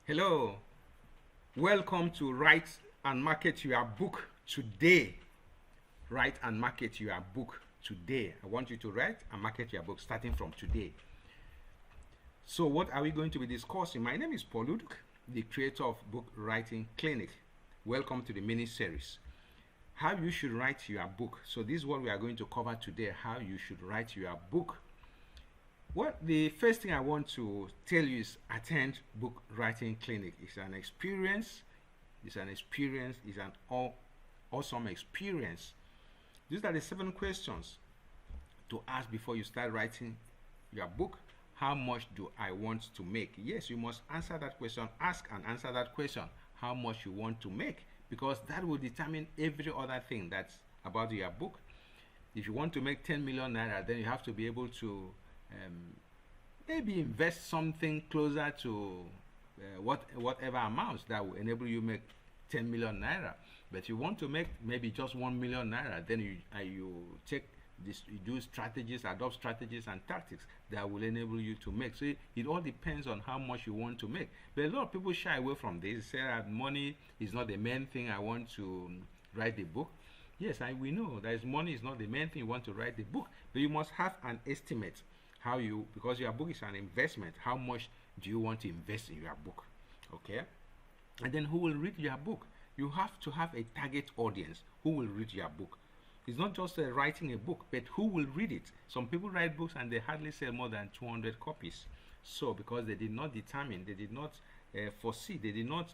Hello, welcome to Write and Market Your Book today. Write and market your book today. I want you to write and market your book starting from today. So, what are we going to be discussing? My name is Paul Uduk, the creator of Book Writing Clinic. Welcome to the mini series. How you should write your book. So, this is what we are going to cover today, how you should write your book. What the first thing I want to tell you is attend book writing clinic. It's an experience. It's an awesome experience. These are the 7 questions to ask before you start writing your book. How much do I want to make? Yes, you must answer that question. Ask and answer that question. How much you want to make, because that will determine every other thing that's about your book. If you want to make 10 million naira, then you have to be able to maybe invest something closer to whatever amounts that will enable you make 10 million naira. But if you want to make maybe just 1 million naira, then you take this, you do strategies, adopt strategies and tactics that will enable you to make. So it all depends on how much you want to make. But a lot of people shy away from this. Say that money is not the main thing I want to write the book. Yes, we know that money is not the main thing you want to write the book, but you must have an estimate because your book is an investment. How much do you want to invest in your book? Okay, and then who will read your book? You have to have a target audience who will read your book. It's not just writing a book, but who will read it. Some people write books and they hardly sell more than 200 copies. So because they did not determine, they did not foresee, they did not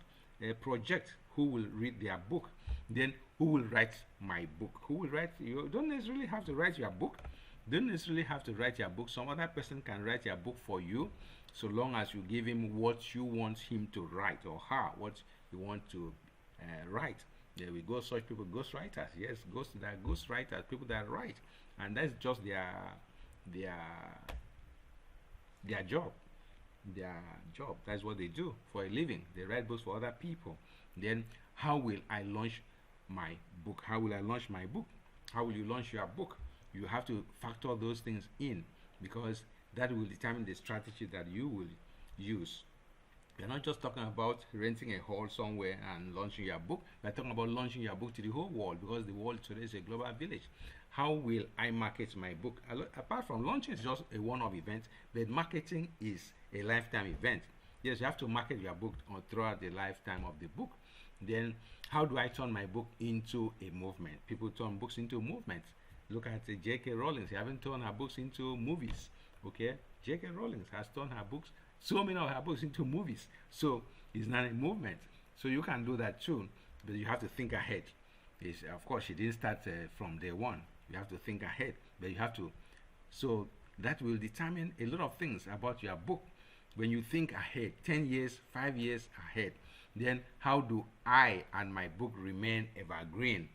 project who will read their book. Then who will write my book? Who will write? You don't necessarily have to write your book. Don't necessarily have to write your book. Some other person can write your book for you, so long as you give him what you want him to write, or her what you want to write. There we go. Such people, ghostwriters. Yes, ghostwriters, people that write, and that's just their job. Their job. That's what they do for a living. They write books for other people. Then, how will I launch my book? How will I launch my book? How will you launch your book? You have to factor those things in, because that will determine the strategy that you will use. We're not just talking about renting a hall somewhere and launching your book. We're talking about launching your book to the whole world, because the world today is a global village. How will I market my book? Apart from launching, it's just a one-off event, but marketing is a lifetime event. Yes, you have to market your book throughout the lifetime of the book. Then, how do I turn my book into a movement? People turn books into movements. Look at J.K. Rowling. She haven't turned her books into movies. Okay, J.K. Rowling has turned her books, so many of her books, into movies. So it's not a movement. So you can do that too, but you have to think ahead. Of course, she didn't start from day one. You have to think ahead, but you have to. So that will determine a lot of things about your book. When you think ahead, 10 years, 5 years ahead, then how do I and my book remain evergreen?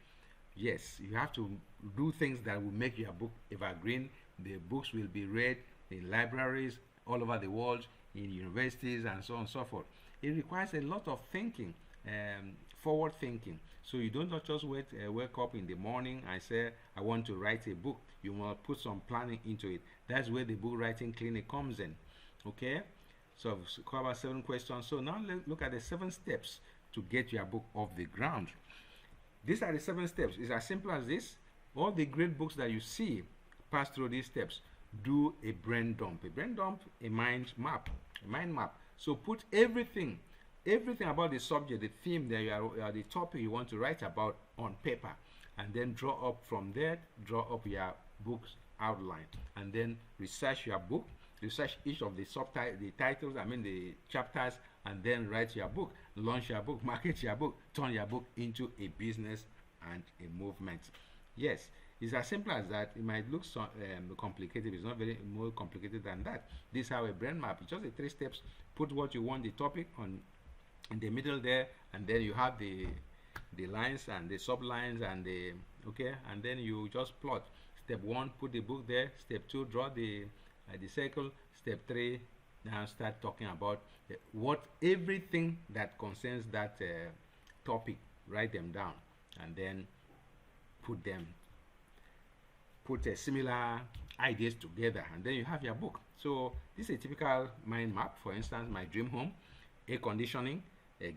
Yes, you have to do things that will make your book evergreen. The books will be read in libraries all over the world, in universities, and so on and so forth. It requires a lot of thinking, forward thinking. So you don't just wake up in the morning and say, I want to write a book. You must put some planning into it. That's where the book writing clinic comes in. Okay, so I've covered 7 questions. So now let's look at the 7 steps to get your book off the ground. These are the 7 steps. It's as simple as this. All the great books that you see pass through these steps. Do a brain dump. A brain dump, a mind map. A mind map. So put everything about the subject, the theme that the topic you want to write about on paper, and then draw up from there. Draw up your book's outline, and then research your book. Research each of the titles, the chapters, and then write your book, launch your book, market your book, turn your book into a business and a movement. Yes, it's as simple as that. It might look so complicated. It's not very more complicated than that. This is how a brain map. It's just the 3 steps. Put what you want the topic on in the middle there, and then you have the lines and the sublines and and then you just plot. Step 1, put the book there. Step 2, draw the circle. Step 3, now start talking about everything that concerns that topic. Write them down, and then put similar ideas together, and then you have your book. So this is a typical mind map. For instance, my dream home. air conditioning,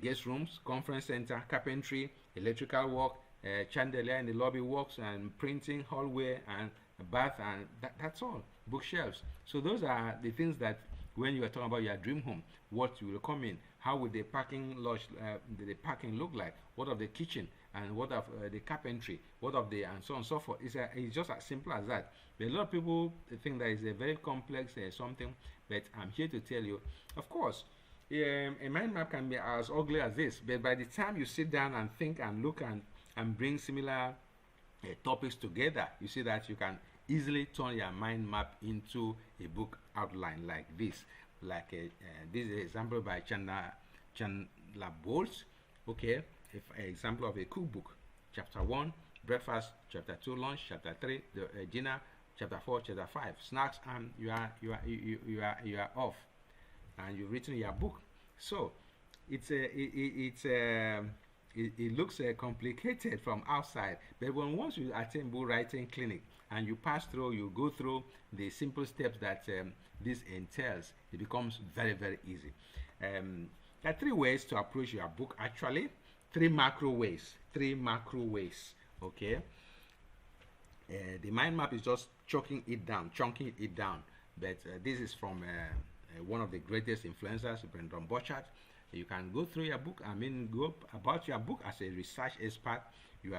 guest rooms, conference center, carpentry, electrical work, chandelier in the lobby works, and printing, hallway, and a bath, and that's all. Bookshelves. So those are the things that when you are talking about your dream home, what will come in, how would the parking lot, the parking look like, what of the kitchen, and what of the carpentry, what of the, and so on and so forth. It's just as simple as that. But a lot of people think that it's a very complex something, but I'm here to tell you, of course, a mind map can be as ugly as this, but by the time you sit down and think and look and bring similar topics together, you see that you can easily turn your mind map into a book outline like this. Like this is an example by Chandler Bowles. Okay, if an example of a cookbook. Chapter 1, breakfast. Chapter 2, lunch. Chapter 3, dinner. Chapter 4, chapter 5, snacks, and you are off, and you've written your book. So it looks complicated from outside, but once you attend book writing clinic and you pass through, you go through the simple steps that this entails, it becomes very, very easy. There are 3 ways to approach your book, actually. 3 macro ways. Okay. The mind map is just chunking it down. But this is from one of the greatest influencers, Brendan Burchard. You can go through your book. Go about your book as a research expert. You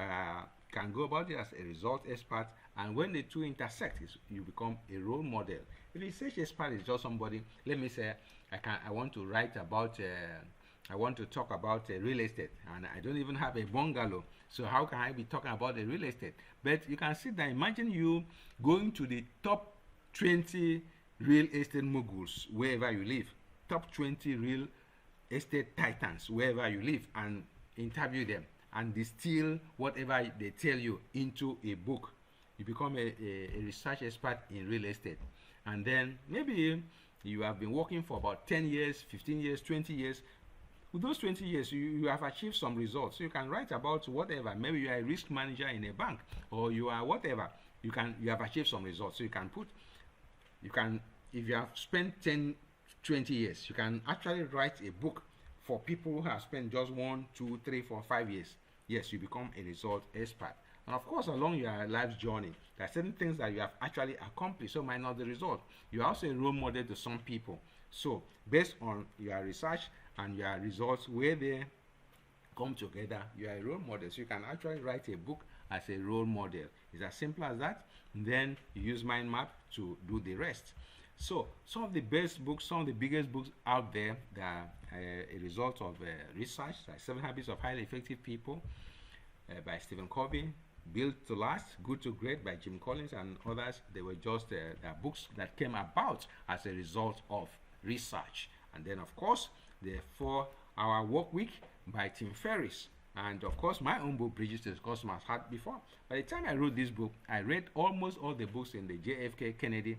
can go about it as a result expert. And when the two intersect, you become a role model. A research expert is just somebody. Let me say, I want to write about. I want to talk about real estate, and I don't even have a bungalow. So how can I be talking about the real estate? But you can sit there. Imagine you going to the top 20 real estate moguls wherever you live, top 20 real estate titans wherever you live, and interview them and distill whatever they tell you into a book. You become a research expert in real estate, and then maybe you have been working for about 10 years, 15 years, 20 years. With those 20 years, you have achieved some results. So you can write about whatever. Maybe you are a risk manager in a bank, or you are whatever. You have achieved some results. So if you have spent 10, 20 years, you can actually write a book for people who have spent just 1, 2, 3, 4, 5 years. Yes, you become a result expert. And of course, along your life's journey, there are certain things that you have actually accomplished, so might not the result. You are also a role model to some people. So based on your research and your results, where they come together, you are a role model. So you can actually write a book as a role model. It's as simple as that. And then you use mind map to do the rest. So some of the best books, some of the biggest books out there that are a result of research, like 7 Habits of Highly Effective People by Stephen Covey, Built to Last, Good to Great by Jim Collins, and others. They were just books that came about as a result of research. And then of course the 4-Hour Work Week by Tim Ferriss, and of course my own book, Bridges to the Cosmos, had before. By the time I wrote this book, I read almost all the books in the JFK Kennedy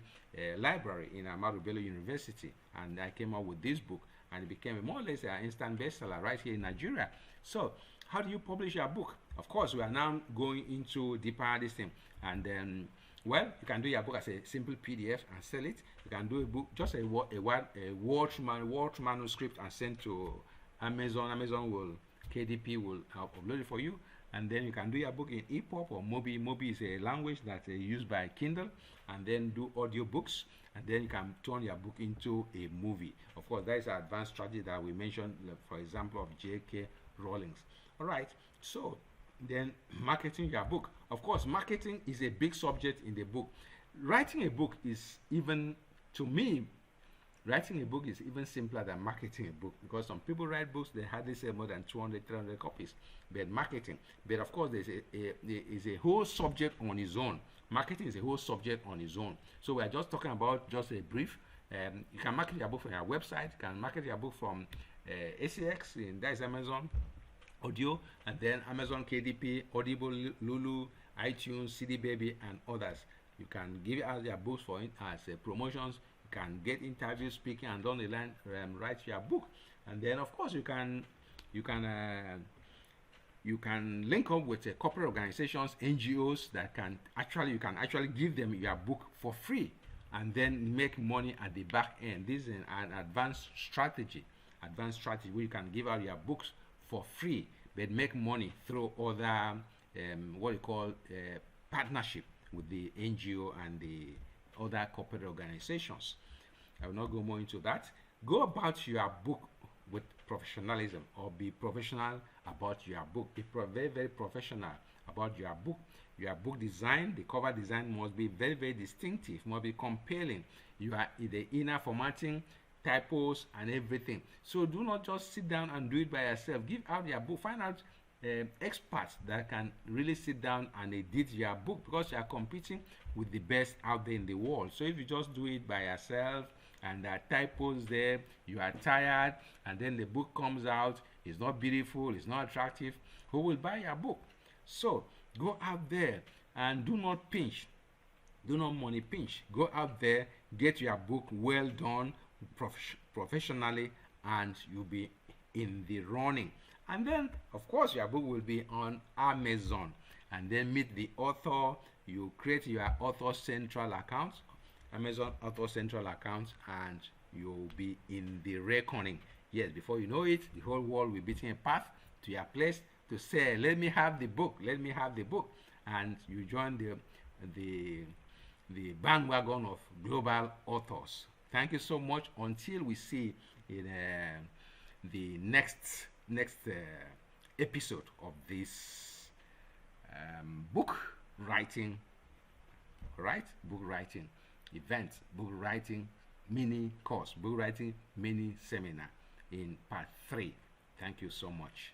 library in Ahmadu Bello University, and I came up with this book, and it became more or less an instant bestseller right here in Nigeria. So how do you publish your book? Of course, we are now going into deeper this thing, and then well, you can do your book as a simple PDF and sell it. You can do a book, just a Word manuscript, and send to Amazon. Amazon will, KDP will upload it for you. And then you can do your book in EPUB or Mobi. Mobi is a language that's used by Kindle, and then do audio books. And then you can turn your book into a movie. Of course, that is an advanced strategy that we mentioned, for example, of J.K. Rowling. All right, so then marketing your book. Of course, marketing is a big subject in the book. Writing a book is even, to me, writing a book is even simpler than marketing a book, because some people write books, they hardly sell more than 200, 300 copies. But marketing, but of course, there is a whole subject on its own. Marketing is a whole subject on its own. So we are just talking about just a brief. You can market your book from your website. You can market your book from ACX, and that is Amazon Audio, and then Amazon KDP, Audible, Lulu, iTunes, CD Baby, and others. You can give out your books for it as promotions. You can get interviews, speaking, and down the line write your book. And then of course you can link up with corporate organizations, NGOs that can actually give them your book for free, and then make money at the back end. This is an advanced strategy. advanced strategy where you can give out your books for free but make money through other what you call partnership with the NGO and the other corporate organizations. I will not go more into that. Go about your book with professionalism, or be professional about your book. Be very, very professional about your book. Your book design, the cover design must be very, very distinctive, must be compelling. You are in the inner formatting, typos, and everything. So do not just sit down and do it by yourself. Give out your book. Find out experts that can really sit down and edit your book, because you are competing with the best out there in the world. So if you just do it by yourself and there are typos there, you are tired, and then the book comes out, it's not beautiful, it's not attractive, who will buy your book? So go out there and do not pinch, do not money pinch. Go out there, get your book well done professionally, and you'll be in the running. And then of course your book will be on Amazon, and then meet the author. You create your author central account, Amazon author central account, and you'll be in the reckoning. Yes, before you know it, the whole world will be beating a path to your place to say, let me have the book, let me have the book. And you join the bandwagon of global authors. Thank you so much. Until we see in the next episode of this book writing, right? Book writing event, book writing mini course, book writing mini seminar in part 3. Thank you so much.